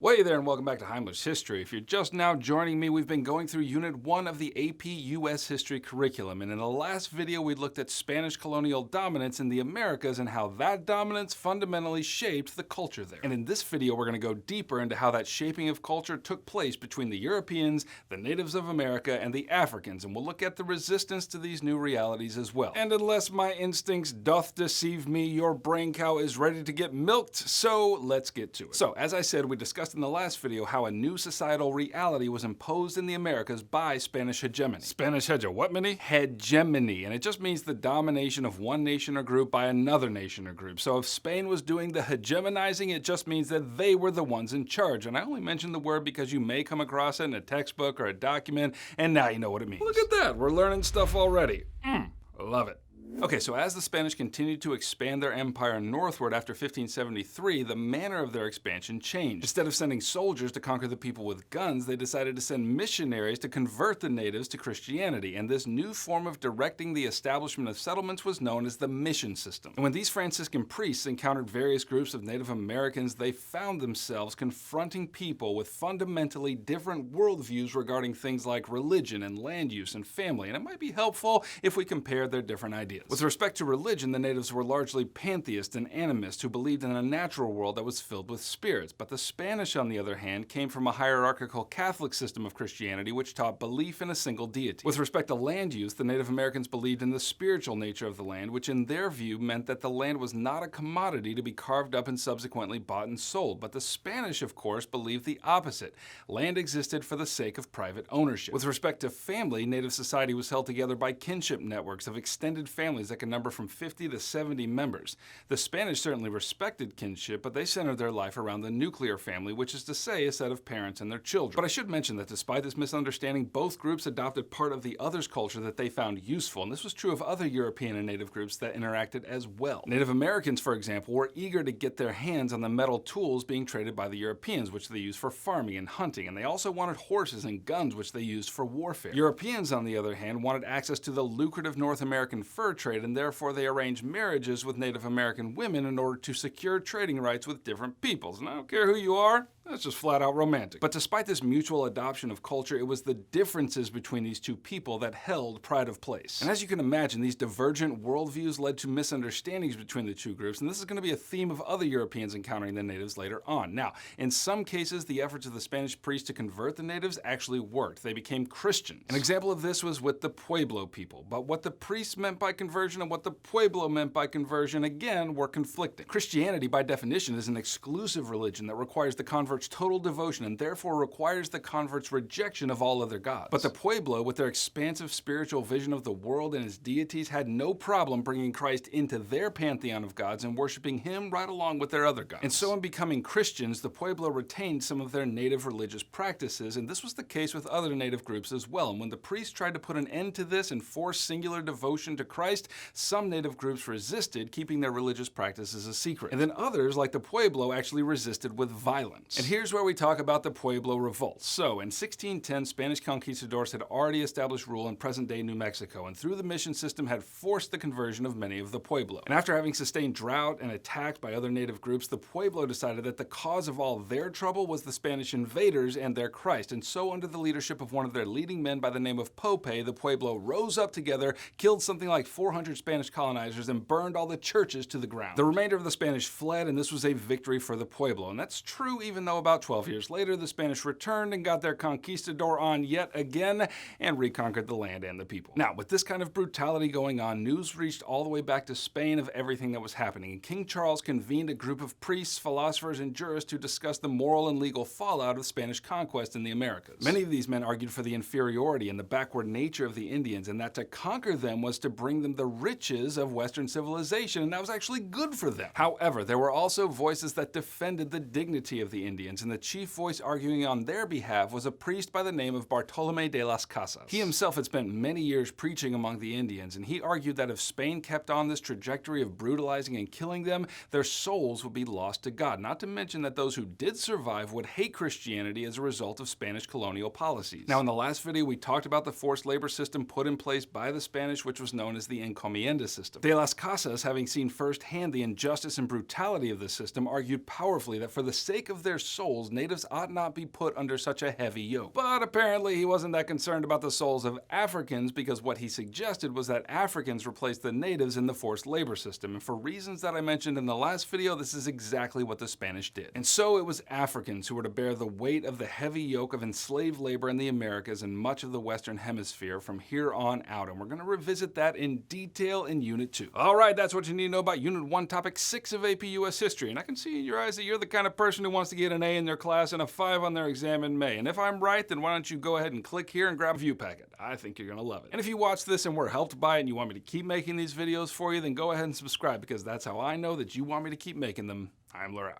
Way there and welcome back to Heimler's History. If you're just now joining me, we've been going through Unit 1 of the AP U.S. History curriculum, and in the last video we looked at Spanish colonial dominance in the Americas and how that dominance fundamentally shaped the culture there. And in this video we're going to go deeper into how that shaping of culture took place between the Europeans, the natives of America, and the Africans, and we'll look at the resistance to these new realities as well. And unless my instincts doth deceive me, your brain cow is ready to get milked, so let's get to it. So, as I said, we discussed in the last video how a new societal reality was imposed in the Americas by Spanish hegemony. Hegemony, and it just means the domination of one nation or group by another nation or group. So if Spain was doing the hegemonizing, it just means that they were the ones in charge. And I only mention the word because you may come across it in a textbook or a document, and now you know what it means. Look at that, we're learning stuff already. Love it. Okay, so as the Spanish continued to expand their empire northward after 1573, the manner of their expansion changed. Instead of sending soldiers to conquer the people with guns, they decided to send missionaries to convert the natives to Christianity, and this new form of directing the establishment of settlements was known as the mission system. And when these Franciscan priests encountered various groups of Native Americans, they found themselves confronting people with fundamentally different worldviews regarding things like religion and land use and family, and it might be helpful if we compare their different ideas. With respect to religion, the natives were largely pantheists and animists who believed in a natural world that was filled with spirits, but the Spanish, on the other hand, came from a hierarchical Catholic system of Christianity which taught belief in a single deity. With respect to land use, the Native Americans believed in the spiritual nature of the land, which in their view meant that the land was not a commodity to be carved up and subsequently bought and sold, but the Spanish, of course, believed the opposite. Land existed for the sake of private ownership. With respect to family, Native society was held together by kinship networks of extended families that can number from 50 to 70 members. The Spanish certainly respected kinship, but they centered their life around the nuclear family, which is to say a set of parents and their children. But I should mention that despite this misunderstanding, both groups adopted part of the other's culture that they found useful, and this was true of other European and Native groups that interacted as well. Native Americans, for example, were eager to get their hands on the metal tools being traded by the Europeans, which they used for farming and hunting, and they also wanted horses and guns, which they used for warfare. Europeans, on the other hand, wanted access to the lucrative North American fur trade, and therefore they arranged marriages with Native American women in order to secure trading rights with different peoples. And I don't care who you are, that's just flat out romantic. But despite this mutual adoption of culture, it was the differences between these two people that held pride of place. And as you can imagine, these divergent worldviews led to misunderstandings between the two groups, and this is going to be a theme of other Europeans encountering the natives later on. Now, in some cases, the efforts of the Spanish priests to convert the natives actually worked. They became Christians. An example of this was with the Pueblo people, but what the priests meant by conversion and what the Pueblo meant by conversion, again, were conflicting. Christianity, by definition, is an exclusive religion that requires the convert's total devotion and therefore requires the convert's rejection of all other gods. But the Pueblo, with their expansive spiritual vision of the world and its deities, had no problem bringing Christ into their pantheon of gods and worshiping him right along with their other gods. And so in becoming Christians, the Pueblo retained some of their native religious practices, and this was the case with other native groups as well. And when the priests tried to put an end to this and force singular devotion to Christ, some native groups resisted, keeping their religious practices a secret. And then others, like the Pueblo, actually resisted with violence. And here's where we talk about the Pueblo Revolt. So, in 1610, Spanish conquistadors had already established rule in present-day New Mexico, and through the mission system had forced the conversion of many of the Pueblo. And after having sustained drought and attacked by other native groups, the Pueblo decided that the cause of all their trouble was the Spanish invaders and their Christ. And so, under the leadership of one of their leading men by the name of Pope, the Pueblo rose up together, killed something like 400 Spanish colonizers, and burned all the churches to the ground. The remainder of the Spanish fled, and this was a victory for the Pueblo. And that's true even though about 12 years later, the Spanish returned and got their conquistador on yet again and reconquered the land and the people. Now, with this kind of brutality going on, news reached all the way back to Spain of everything that was happening, and King Charles convened a group of priests, philosophers, and jurists to discuss the moral and legal fallout of Spanish conquest in the Americas. Many of these men argued for the inferiority and the backward nature of the Indians, and that to conquer them was to bring them the riches of Western civilization, and that was actually good for them. However, there were also voices that defended the dignity of the Indians, and the chief voice arguing on their behalf was a priest by the name of Bartolomé de las Casas. He himself had spent many years preaching among the Indians, and he argued that if Spain kept on this trajectory of brutalizing and killing them, their souls would be lost to God, not to mention that those who did survive would hate Christianity as a result of Spanish colonial policies. Now, in the last video, we talked about the forced labor system put in place by the Spanish, which was known as the encomienda system. De las Casas, having seen firsthand the injustice and brutality of the system, argued powerfully that for the sake of their souls, natives ought not be put under such a heavy yoke. But apparently he wasn't that concerned about the souls of Africans, because what he suggested was that Africans replace the natives in the forced labor system, and for reasons that I mentioned in the last video, this is exactly what the Spanish did. And so it was Africans who were to bear the weight of the heavy yoke of enslaved labor in the Americas and much of the Western Hemisphere from here on out, and we're going to revisit that in detail in Unit 2. Alright, that's what you need to know about Unit 1, Topic 6 of AP U.S. History, and I can see in your eyes that you're the kind of person who wants to get an A in their class and a 5 on their exam in May, and if I'm right, then why don't you go ahead and click here and grab a view packet. I think you're going to love it. And if you watch this and were helped by it and you want me to keep making these videos for you, then go ahead and subscribe, because that's how I know that you want me to keep making them. Heimler out.